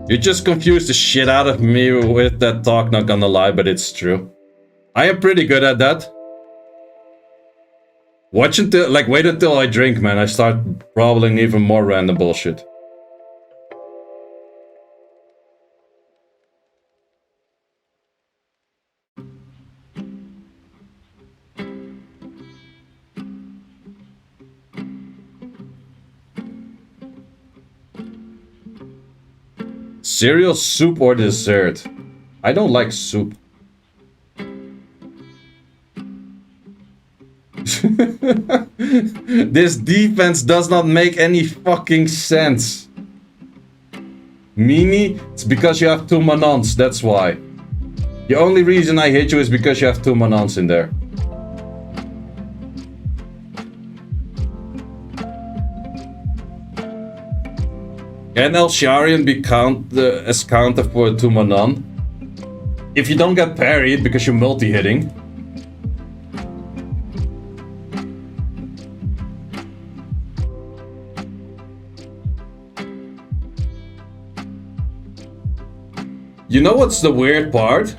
You just confused the shit out of me with that talk, not gonna lie, but it's true. I am pretty good at that. Wait until I drink, man. I start babbling even more random bullshit. Cereal, soup, or dessert? I don't like soup. This defense does not make any fucking sense. Mimi, it's because you have two Manons, that's why. The only reason I hate you is because you have two Manons in there. Can El Sharian be as counter for two Manon? If you don't get parried because you're multi-hitting. You know what's the weird part?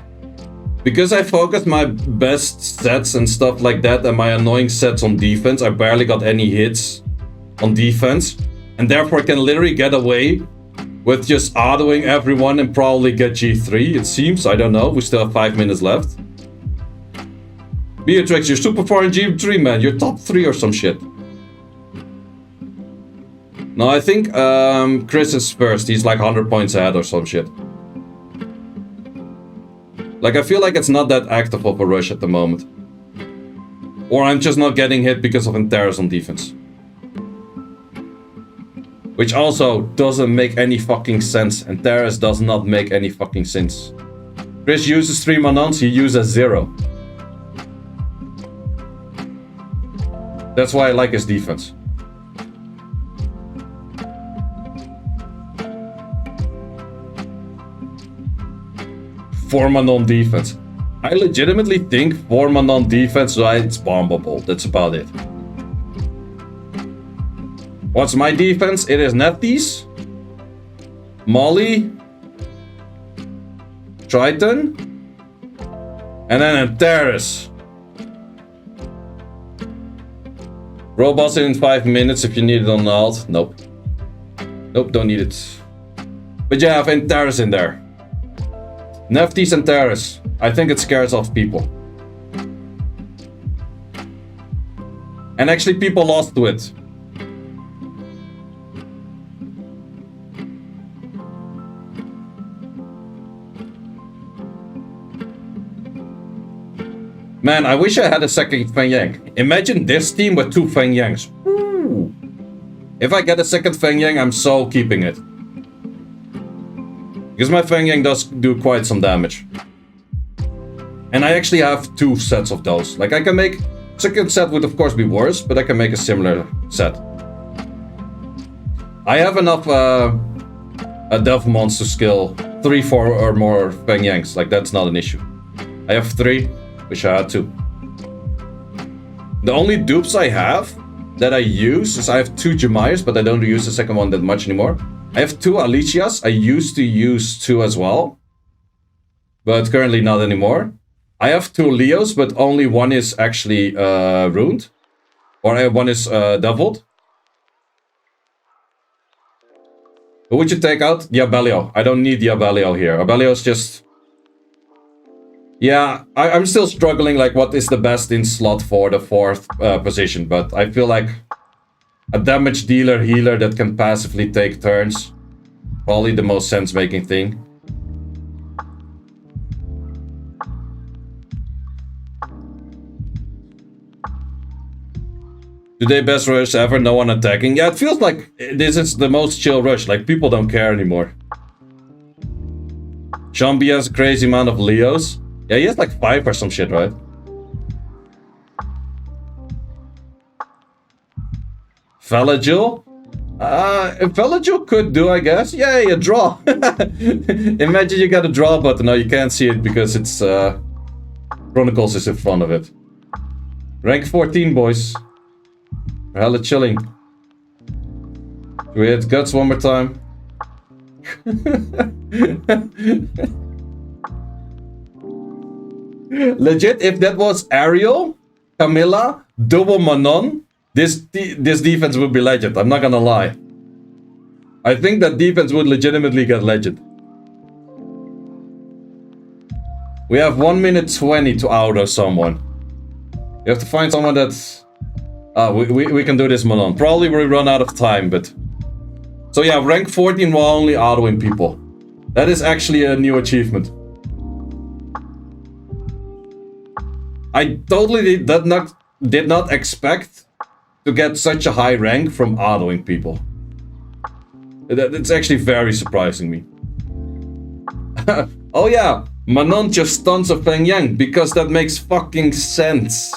Because I focused my best sets and stuff like that and my annoying sets on defense, I barely got any hits on defense. And therefore I can literally get away with just autoing everyone and probably get G3, it seems. I don't know, we still have 5 minutes left. Beatrix, you're super far in G3, man. You're top 3 or some shit. No, I think Chris is first. He's like 100 points ahead or some shit. Like, I feel like it's not that active of a rush at the moment. Or I'm just not getting hit because of Antares on defense. Which also doesn't make any fucking sense. Antares does not make any fucking sense. Chris uses 3 Manons, he uses 0. That's why I like his defense. For Manon defense. I legitimately think for Manon defense, right, it's bombable. That's about it. What's my defense? It is Nephthys, Molly, Triton, and then Antares. Robots in 5 minutes if you need it on the alt. Nope. Nope, don't need it. But you have Antares in there. Nephthys and Antares. I think it scares off people. And actually people lost to it. Man, I wish I had a second Feng Yang. Imagine this team with 2 Feng Yangs. Ooh. If I get a second Feng Yang, I'm so keeping it. Because my Feng Yang does do quite some damage. And I actually have 2 sets of those. Like, I can make... Second set would of course be worse, but I can make a similar set. I have enough a Dev Monster skill 3, 4 or more Feng Yangs. Like, that's not an issue. I have 3. Wish I had 2. The only dupes I have that I use is I have 2 Jemias, but I don't use the second one that much anymore. I have 2 Alicias. I used to use 2 as well, but currently not anymore. I have 2 Leos, but only one is actually ruined, or one is deviled. Who would you take out? Diabellio. I don't need Diabellio here. Abellio is just... Yeah, I'm still struggling, like, what is the best in slot for the 4th position, but I feel like a damage dealer healer that can passively take turns, probably the most sense-making thing. Today best rush ever, no one attacking. Yeah, it feels like this is the most chill rush, like people don't care anymore. Chambi has a crazy amount of Leos. Yeah, he has like 5 or some shit, right? Velagil? Velagil could do, I guess. Yay, a draw! Imagine you got a draw button. No, you can't see it because it's... Chronicles is in front of it. Rank 14, boys. We're hella chilling. Should we hit guts one more time? Legit, if that was Ariel, Camilla, double Manon, this defense would be legend. I'm not gonna lie. I think that defense would legitimately get legend. We have 1 minute 20 to auto someone. You have to find someone that's... we can do this, Manon. Probably we run out of time, but... So yeah, rank 14 while only autoing people. That is actually a new achievement. I totally did not expect to get such a high rank from autoing people. It's actually very surprising me. Oh yeah, Manon just stuns a Feng Yang because that makes fucking sense.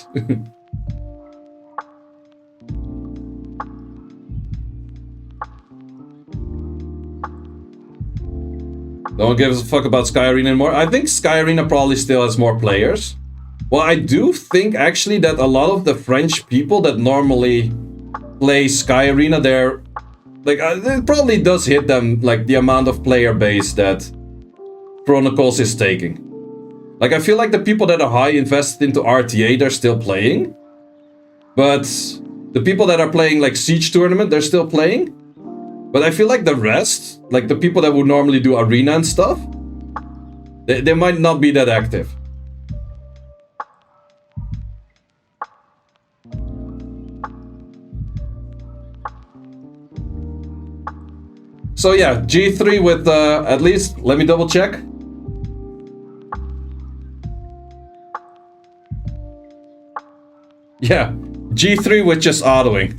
No one gives a fuck about Sky Arena anymore. I think Sky Arena probably still has more players. Well, I do think actually that a lot of the French people that normally play Sky Arena, they're like, it probably does hit them, like the amount of player base that Chronicles is taking. Like, I feel like the people that are high invested into RTA, they're still playing. But the people that are playing like Siege Tournament, they're still playing. But I feel like the rest, like the people that would normally do Arena and stuff, they might not be that active. So yeah, G3 with at least, let me double check. Yeah, G3 with just autoing.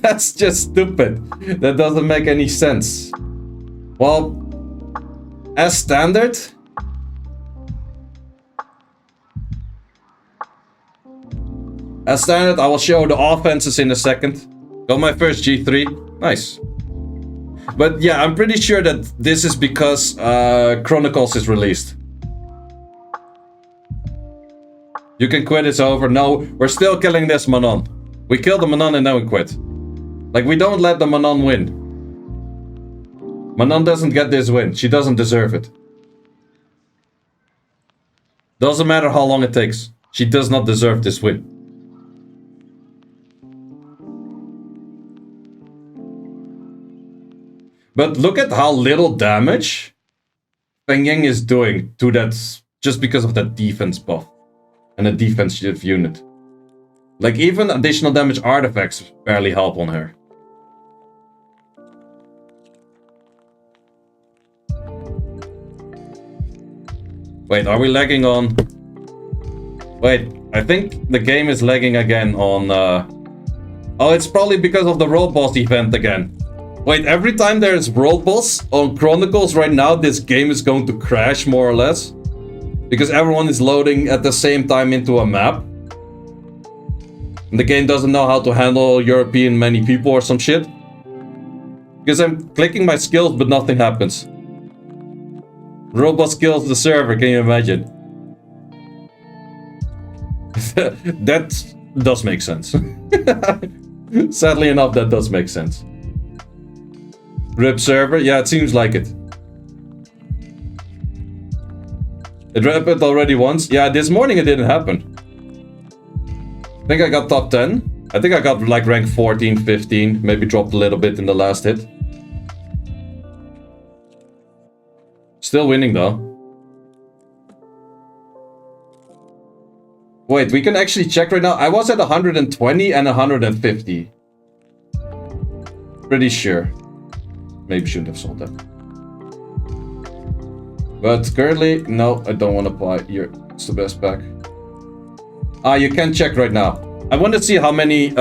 That's just stupid. That doesn't make any sense. Well, as standard, I will show the offenses in a second. Got my first G3. Nice. But yeah, I'm pretty sure that this is because Chronicles is released. You can quit, it's over. No, we're still killing this Manon. We kill the Manon and then we quit. Like, we don't let the Manon win. Manon doesn't get this win. She doesn't deserve it. Doesn't matter how long it takes. She does not deserve this win. But look at how little damage Feng Yang is doing to that just because of that defense buff and a defensive unit. Like, even additional damage artifacts barely help on her. Wait, are we lagging on? Wait, I think the game is lagging again on... Oh, it's probably because of the World Boss event again. Wait, every time there's World Boss on Chronicles right now, this game is going to crash more or less. Because everyone is loading at the same time into a map. And the game doesn't know how to handle European many people or some shit. Because I'm clicking my skills, but nothing happens. Robot kills the server, can you imagine? That does make sense. Sadly enough, that does make sense. RIP server? Yeah, it seems like it. It happened already once? Yeah, this morning it didn't happen. I think I got top 10. I think I got like rank 14, 15. Maybe dropped a little bit in the last hit. Still winning though. Wait, we can actually check right now. I was at 120 and 150. Pretty sure. Maybe shouldn't have sold that. But currently, no, I don't want to buy. Here, it's the best pack. Ah, you can check right now. I want to see how many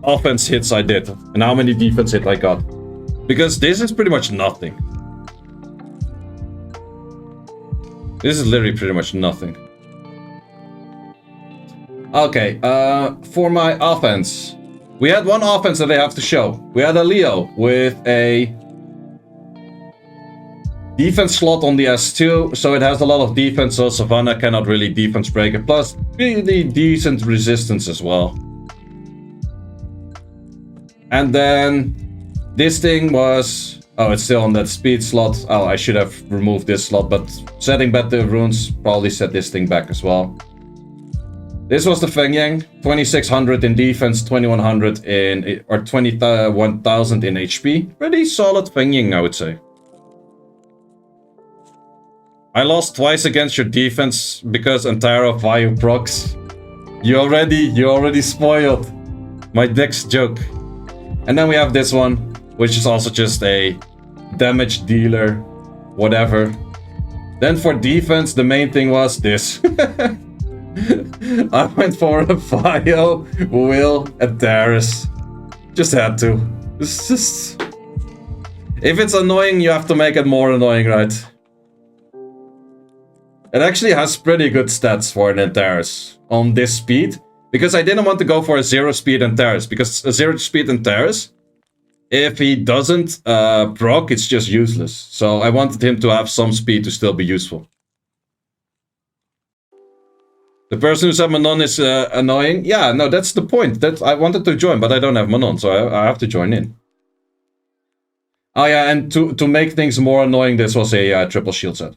offense hits I did and how many defense hits I got. Because this is pretty much nothing. This is literally pretty much nothing. Okay, for my offense. We had one offense that I have to show. We had a Leo with a defense slot on the S2, so it has a lot of defense, so Savannah cannot really defense break it. Plus, really decent resistance as well. And then this thing was... Oh, it's still on that speed slot. Oh, I should have removed this slot, but setting back the runes probably set this thing back as well. This was the Feng Yang, 2600 in defense, 2100 in... or 21,000 in HP. Pretty solid Feng Yang, I would say. I lost twice against your defense because Antara Vayu procs. You already spoiled my next joke. And then we have this one, which is also just a damage dealer, whatever. Then for defense, the main thing was this. I went for a Vayu, Will, and Darius. Just had to. It's just... If it's annoying, you have to make it more annoying, right? It actually has pretty good stats for an Antares on this speed. Because I didn't want to go for a 0 speed Antares. Because a 0 speed Antares, if he doesn't proc, it's just useless. So I wanted him to have some speed to still be useful. The person who said Manon is annoying? Yeah, no, that's the point. That I wanted to join, but I don't have Manon, so I have to join in. Oh yeah, and to make things more annoying, this was a triple shield set.